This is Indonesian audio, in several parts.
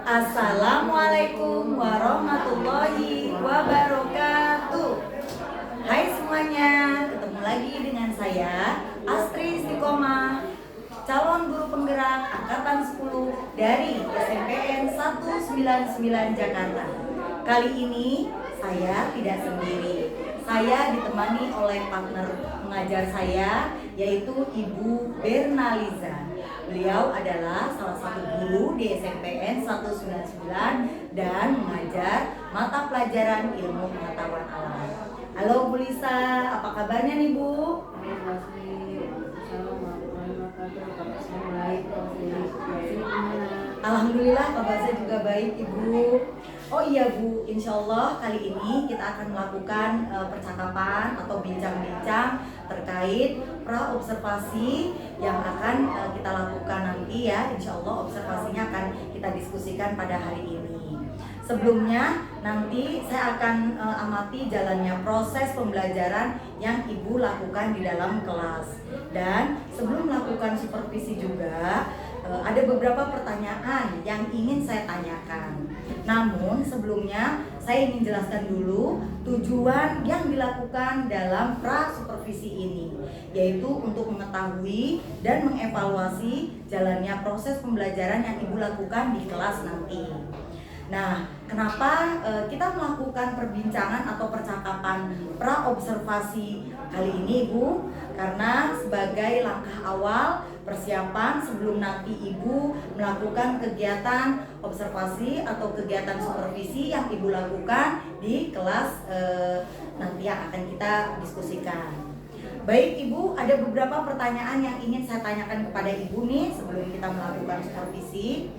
Assalamualaikum warahmatullahi wabarakatuh. Hai semuanya, ketemu lagi dengan saya Astri Istiqomah, calon guru penggerak angkatan 10 dari SMPN 199 Jakarta. Kali ini saya tidak sendiri. Saya ditemani oleh partner mengajar saya, yaitu Ibu Bernaliza. Beliau adalah salah satu guru di SMPN 199 dan mengajar mata pelajaran ilmu pengetahuan alam. Halo Bu Lisa, apa kabarnya nih Bu? Alhamdulillah kabar saya juga baik Ibu. Oh iya Bu, insya Allah kali ini kita akan melakukan percakapan atau bincang-bincang terkait pra-observasi yang akan kita lakukan nanti ya. Insya Allah observasinya akan kita diskusikan pada hari ini. Sebelumnya nanti saya akan amati jalannya proses pembelajaran yang Ibu lakukan di dalam kelas. Dan sebelum melakukan supervisi juga ada beberapa pertanyaan yang ingin saya tanyakan. Namun sebelumnya saya ingin jelaskan dulu tujuan yang dilakukan dalam pra-supervisi ini, yaitu untuk mengetahui dan mengevaluasi jalannya proses pembelajaran yang Ibu lakukan di kelas nanti. Nah, kenapa kita melakukan perbincangan atau percakapan pra-observasi kali ini Ibu? Karena sebagai langkah awal persiapan sebelum nanti Ibu melakukan kegiatan observasi atau kegiatan supervisi yang Ibu lakukan di kelas nanti yang akan kita diskusikan. Baik Ibu, ada beberapa pertanyaan yang ingin saya tanyakan kepada Ibu nih sebelum kita melakukan supervisi.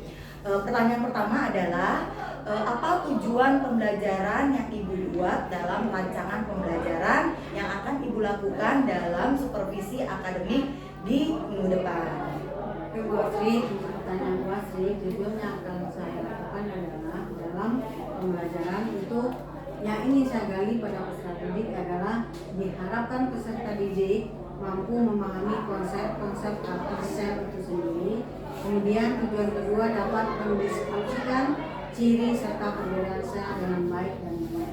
Pertanyaan pertama adalah apa tujuan pembelajaran yang Ibu buat dalam rancangan pembelajaran yang akan Ibu lakukan dalam supervisi akademik di minggu depan? Bu Asri, untuk pertanyaan Bu Asri, tujuan yang akan saya lakukan adalah dalam pembelajaran itu yang ingin saya gali pada peserta didik adalah diharapkan peserta didik mampu memahami konsep-konsep arti sel itu sendiri. Kemudian tujuan kedua dapat mendiskusikan ciri serta perbedaan sel dengan baik dan benar.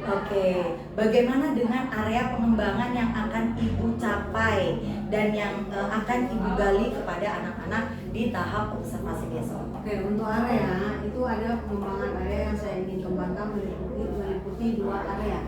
Oke, bagaimana dengan area pengembangan yang akan Ibu capai dan yang akan Ibu gali kepada anak-anak di tahap observasi besok? Oke, untuk area itu ada pengembangan area yang saya ingin kembangkan meliputi dua area.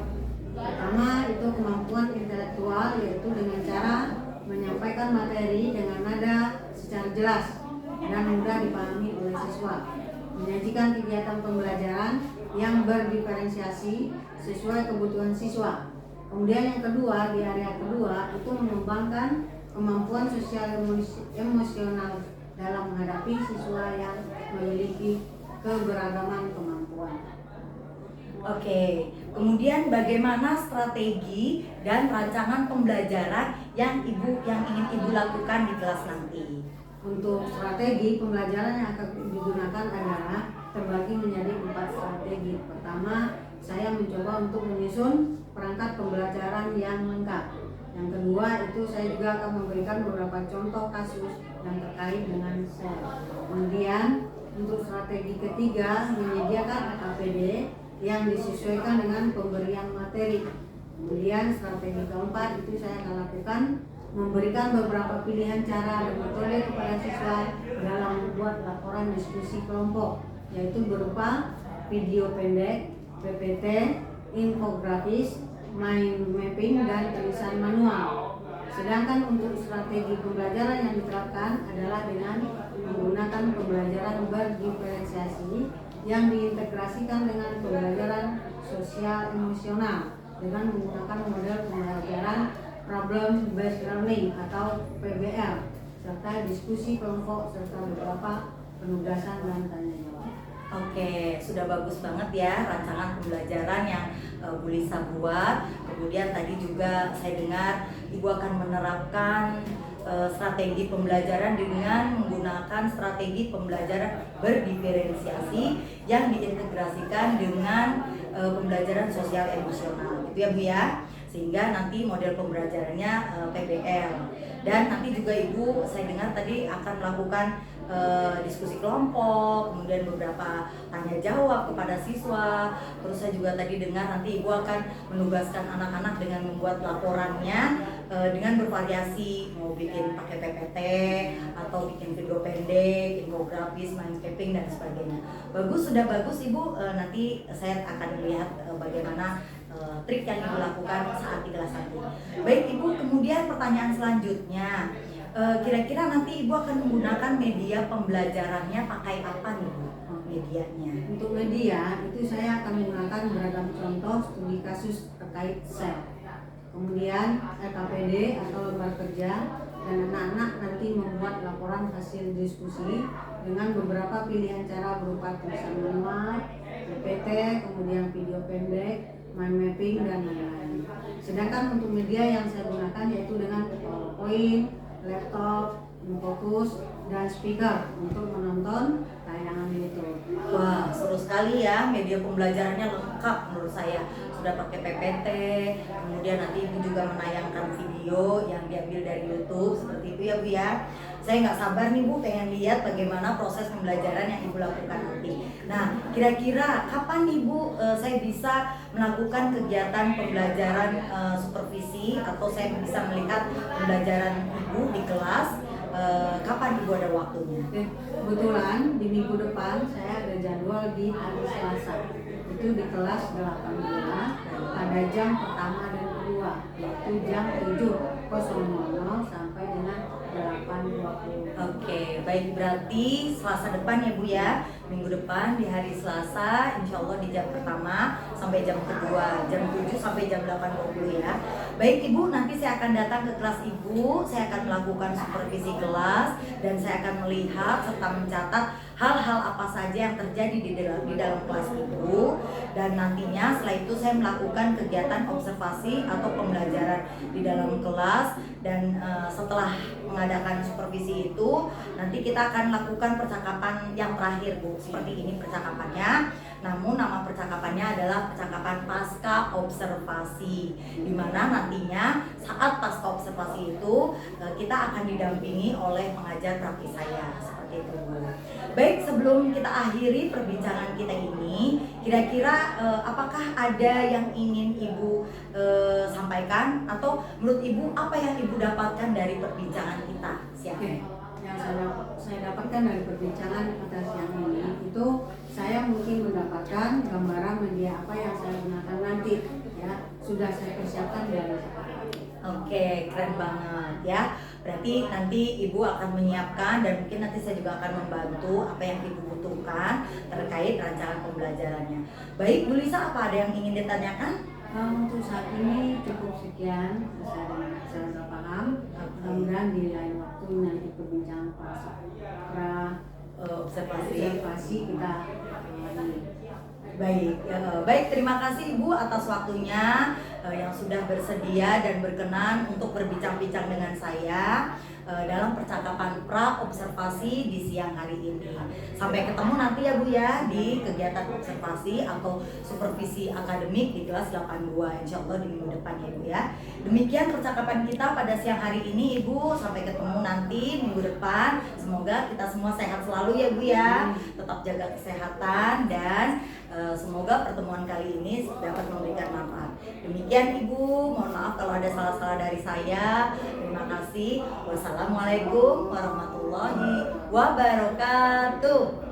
Pertama itu kemampuan intelektual, yaitu dengan cara menyampaikan materi dengan nada secara jelas dan mudah dipahami oleh siswa, menyajikan kegiatan pembelajaran yang berdiferensiasi sesuai kebutuhan siswa. Kemudian yang kedua, di area kedua itu mengembangkan kemampuan sosial emosional dalam menghadapi siswa yang memiliki keberagaman kemampuan. Oke, kemudian bagaimana strategi dan rancangan pembelajaran yang ingin Ibu lakukan di kelas nanti? Untuk strategi pembelajaran yang akan digunakan adalah terbagi menjadi 4 strategi. Pertama, saya mencoba untuk menyusun perangkat pembelajaran yang lengkap. Yang kedua, itu saya juga akan memberikan beberapa contoh kasus yang terkait dengan sel. Kemudian, untuk strategi ketiga, menyediakan APD yang disesuaikan dengan pemberian materi. Kemudian strategi keempat itu saya akan lakukan memberikan beberapa pilihan cara dan metode kepada siswa dalam membuat laporan diskusi kelompok, yaitu berupa video pendek, PPT, infografis, mind mapping, dan tulisan manual. Sedangkan untuk strategi pembelajaran yang diterapkan adalah dengan menggunakan pembelajaran berdiferensiasi yang diintegrasikan dengan pembelajaran sosial emosional dengan menggunakan model pembelajaran problem based learning atau PBL, serta diskusi kelompok serta beberapa penugasan dan tanya jawab. Oke, sudah bagus banget ya rancangan pembelajaran yang Bu Lisa buat. Kemudian tadi juga saya dengar Ibu akan menerapkan strategi pembelajaran dengan menggunakan strategi pembelajaran berdiferensiasi yang diintegrasikan dengan pembelajaran sosial emosional, gitu ya Bu ya. Sehingga nanti model pembelajarannya PBL. Dan nanti juga Ibu saya dengar tadi akan melakukan diskusi kelompok, kemudian beberapa tanya jawab kepada siswa. Terus saya juga tadi dengar nanti Ibu akan menugaskan anak-anak dengan membuat laporannya dengan bervariasi, mau bikin pakai PPT atau bikin video pendek, infografis, main mapping dan sebagainya. Bagus, sudah bagus Ibu. Nanti saya akan melihat bagaimana trik yang Ibu lakukan saat di kelas nanti. Baik Ibu, kemudian pertanyaan selanjutnya, kira-kira nanti Ibu akan menggunakan media pembelajarannya pakai apa nih Bu? Medianya? Untuk media itu saya akan menggunakan beragam contoh studi kasus terkait sel. Kemudian LKPD atau lembar kerja, dan anak-anak nanti membuat laporan hasil diskusi dengan beberapa pilihan cara berupa tulisan manual, PPT, kemudian video pendek, mind mapping dan lain-lain. Sedangkan untuk media yang saya gunakan yaitu dengan PowerPoint, laptop, Infocus, dan speaker untuk menonton tayangan YouTube. Wah, seru sekali ya, media pembelajarannya lengkap menurut saya. Sudah pakai PPT, kemudian nanti Ibu juga menayangkan video yang diambil dari YouTube, seperti itu ya Bu ya. Saya nggak sabar nih Bu, pengen lihat bagaimana proses pembelajaran yang Ibu lakukan nanti. Nah, kira-kira kapan nih Bu saya bisa melakukan kegiatan pembelajaran supervisi, atau saya bisa melihat pembelajaran Ibu di kelas? Kapan Ibu ada waktunya? Kebetulan di minggu depan saya ada jadwal di hari Selasa. Itu di kelas 8 pada jam pertama dan kedua, yaitu jam 7.00 sampai dengan 8.20. Oke, baik, berarti Selasa depan ya Bu ya. Minggu depan di hari Selasa, insya Allah di jam pertama sampai jam kedua, jam 7 sampai jam 8.20 ya. Baik Ibu, nanti saya akan datang ke kelas Ibu, saya akan melakukan supervisi kelas, dan saya akan melihat serta mencatat hal-hal apa saja yang terjadi di dalam kelas Ibu. Dan nantinya setelah itu saya melakukan kegiatan observasi atau pembelajaran di dalam kelas. Dan setelah mengadakan supervisi itu, nanti kita akan lakukan percakapan yang terakhir Bu. Seperti ini percakapannya, namun nama percakapannya adalah percakapan pasca observasi, di mana nantinya saat pasca observasi itu kita akan didampingi oleh pengajar praktis saya, seperti itu Bu. Baik, sebelum kita akhiri perbincangan kita ini, kira-kira apakah ada yang ingin Ibu sampaikan, atau menurut Ibu apa yang Ibu dapatkan dari perbincangan kita siang ini? Yang saya dapatkan dari perbincangan pada siang ini itu, saya mungkin mendapatkan gambaran media apa yang saya gunakan nanti, ya sudah saya persiapkan dari sekarang. Oke, keren banget ya. Berarti nanti Ibu akan menyiapkan, dan mungkin nanti saya juga akan membantu apa yang Ibu butuhkan terkait rancangan pembelajarannya. Baik Bu Lisa, apa ada yang ingin ditanyakan? Untuk saat ini cukup sekian, saya sudah paham. Mudah-mudahan di lain waktu nanti perbincangan observasi kita Baik, baik, terima kasih Ibu atas waktunya yang sudah bersedia dan berkenan untuk berbincang-bincang dengan saya dalam percakapan pra observasi di siang hari ini. Sampai ketemu nanti ya Bu ya di kegiatan observasi atau supervisi akademik di kelas 82, insya Allah di minggu depan ya Bu ya. Demikian percakapan kita pada siang hari ini Ibu. Sampai ketemu nanti minggu depan. Semoga kita semua sehat selalu ya Bu ya. Tetap jaga kesehatan, dan semoga pertemuan kali ini dapat memberikan manfaat. Demikian Ibu, mohon maaf kalau ada salah-salah dari saya. Terima kasih. Wassalamualaikum warahmatullahi wabarakatuh.